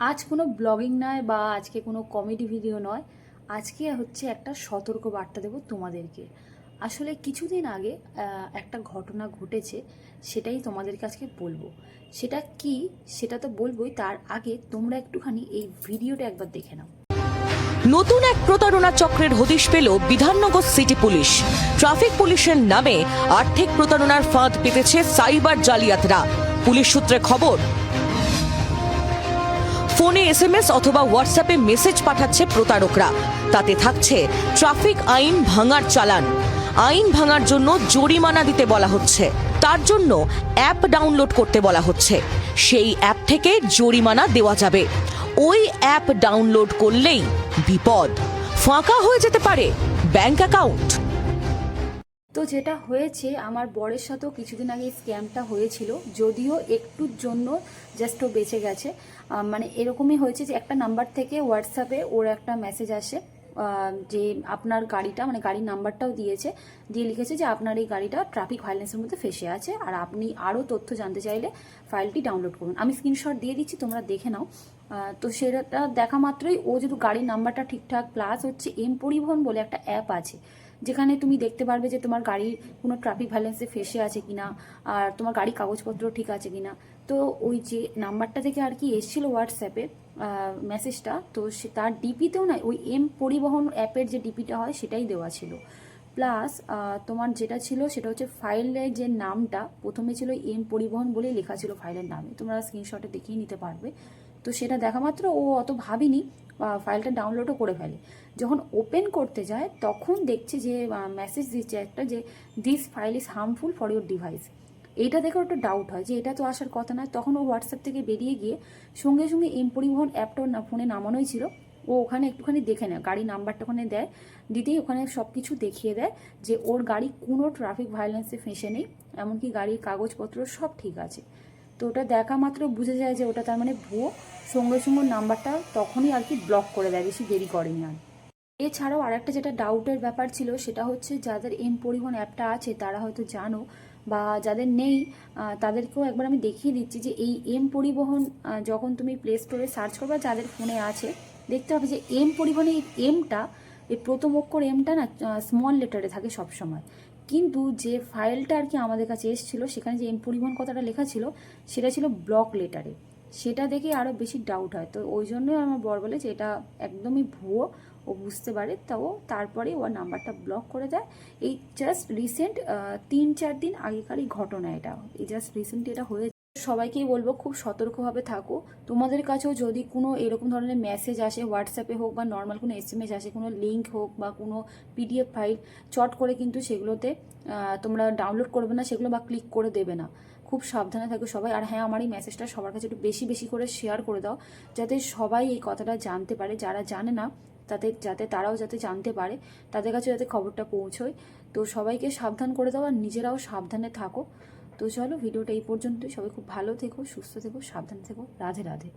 আজ কোনো ব্লগিং নয় বা আজকে কোনো কমেডি ভিডিও নয়, আজকে হচ্ছে একটা সতর্ক বার্তা দেবো তোমাদেরকে। আসলে কিছুদিন আগে একটা ঘটনা ঘটেছে, সেটাই তোমাদেরকে আজকে বলবো। সেটা কি সেটা তো বলবোই, তার আগে তোমরা একটুখানি এই ভিডিওটা একবার দেখে নাও। নতুন এক প্রতারণা চক্রের হদিশ পেল বিধাননগর সিটি পুলিশ। ট্রাফিক পুলিশের নামে আর্থিক প্রতারণার ফাঁদ পেতেছে সাইবার জালিয়াতরা। পুলিশ সূত্রে খবর, ফোনে এসএমএস অথবা হোয়াটসঅ্যাপে মেসেজ পাঠাচ্ছে প্রতারকরা। তাতে থাকছে ট্রাফিক আইন ভাঙার চালান। আইন ভাঙার জন্য জরিমানা দিতে বলা হচ্ছে। তার জন্য অ্যাপ ডাউনলোড করতে বলা হচ্ছে। সেই অ্যাপ থেকে জরিমানা দেওয়া যাবে। ওই অ্যাপ ডাউনলোড করলেই বিপদ, ফাঁকা হয়ে যেতে পারে ব্যাংক অ্যাকাউন্ট। তো যেটা হয়েছে, আমার বরের সাথেও কিছুদিন আগে স্ক্যামটা হয়েছিল, যদিও একটুর জন্য জাস্ট ও বেঁচে গেছে। মানে এরকমই হয়েছে যে একটা নাম্বার থেকে হোয়াটসঅ্যাপে ওর একটা মেসেজ আসে যে আপনার গাড়িটা, মানে গাড়ির নাম্বারটাও দিয়েছে, দিয়ে লিখেছে যে আপনার এই গাড়িটা ট্রাফিক ভায়োলেন্সের মধ্যে ফেসে আছে, আর আপনি আরও তথ্য জানতে চাইলে ফাইলটি ডাউনলোড করুন। আমি স্ক্রিনশট দিয়ে দিচ্ছি, তোমরা দেখে নাও। তো সেটা দেখা মাত্রই ও যদি গাড়ির নাম্বারটা ঠিকঠাক, প্লাস হচ্ছে এম পরিবহন বলে একটা অ্যাপ আছে যেখানে তুমি দেখতে পারবে যে তোমার গাড়ির কোনো ট্রাফিক ভায়োলেন্সে ফেসে আছে কিনা, আর তোমার গাড়ির কাগজপত্র ঠিক আছে কিনা। তো ওই যে নাম্বারটা থেকে আর কি এসেছিল হোয়াটসঅ্যাপে মেসেজটা, তো সে তার ডিপিতেও না ওই এম পরিবহন অ্যাপের যে ডিপিটা হয় সেটাই দেওয়া ছিল। প্লাস তোমার যেটা ছিল সেটা হচ্ছে ফাইলের যে নামটা প্রথমে ছিল এম পরিবহন বলেই লেখা ছিল ফাইলের নামে, তোমরা স্ক্রিনশটে দেখিয়ে নিতে পারবে। তো সেটা দেখা মাত্র ও অত ভাবিনি, ফাইলটা ডাউনলোডও করে ফেলে। যখন ওপেন করতে যায় তখন দেখছে যে মেসেজ দিচ্ছে একটা, যে this file is harmful for your device. এইটা দেখে একটা ডাউট হয় যে এটা তো আসার কথা নয়। তখন ও হোয়াটসঅ্যাপ থেকে বেরিয়ে গিয়ে সঙ্গে সঙ্গে এম পরিবহন অ্যাপটা ওর ফোনে নামানোই ছিল, ও ওখানে একটুখানি দেখে নেয়, গাড়ির নাম্বারটা ওখানে দেয়, দিতেই ওখানে সব কিছু দেখিয়ে দেয় যে ওর গাড়ি কোনো ট্রাফিক ভায়োলেন্সে ফেঁসে নেই, এমনকি গাড়ির কাগজপত্র সব ঠিক আছে। তো ওটা দেখা মাত্র বুঝে যায় যে ওটা তার মানে ভুয়ো। সঙ্গে সঙ্গে নাম্বারটা তখনই আর কি ব্লক করে দেয়, বেশি দেরি করেনি আর। এছাড়াও আরেকটা যেটা ডাউটের ব্যাপার ছিল সেটা হচ্ছে, যাদের এম পরিবহন অ্যাপটা আছে তারা হয়তো জানো, বা যাদের নেই তাদেরকেও একবার আমি দেখিয়ে দিচ্ছি যে এই এম পরিবহন যখন তুমি প্লে স্টোরে সার্চ করবে, যাদের ফোনে আছে দেখতে হবে যে এম পরিবহনে এই এমটা, এই প্রথম অক্ষর এমটা না স্মল লেটারে থাকে সব সময়। কিন্তু যে ফাইলটা আর কি আমাদের কাছে এসেছিলো সেখানে যে এম পরিবহন কথাটা লেখা ছিল সেটা ছিল ব্লক লেটারে। সেটা দেখে আরও বেশি ডাউট হয়। তো ওই জন্যই আমার বর বলে যে এটা একদমই ভুয়ো, ও বুঝতে পারে, তাও তারপরে ওর নাম্বারটা ব্লক করে দেয়। এই জাস্ট রিসেন্ট 3-4 দিন আগেকারই ঘটনা এটা, এই জাস্ট রিসেন্ট এটা হয়ে। সবাইকেই বলবো খুব সতর্কভাবে থাকো। তোমাদের কাছেও যদি কোনো এরকম ধরনের মেসেজ আসে, হোয়াটসঅ্যাপে হোক বা নর্মাল কোনো এসএমএস আসে, কোনো লিঙ্ক হোক বা কোনো পিডিএফ ফাইল, চট করে কিন্তু সেগুলোতে তোমরা ডাউনলোড করবে না সেগুলো, বা ক্লিক করে দেবে না। খুব সাবধানে থাকো সবাই। আর হ্যাঁ, আমার এই মেসেজটা সবার কাছে একটু বেশি বেশি করে শেয়ার করে দাও, যাতে সবাই এই কথাটা জানতে পারে, যারা জানে না যাতে তারাও যাতে জানতে পারে, তাদের কাছে যাতে খবরটা পৌঁছয়। তো সবাইকে সাবধান করে দাও আর নিজেরাও সাবধানে থাকো। তো চলো, ভিডিওটা এই পর্যন্তই। সবাই খুব ভালো থেকো, সুস্থ থেকো, সাবধানে থেকো। রাধে রাধে।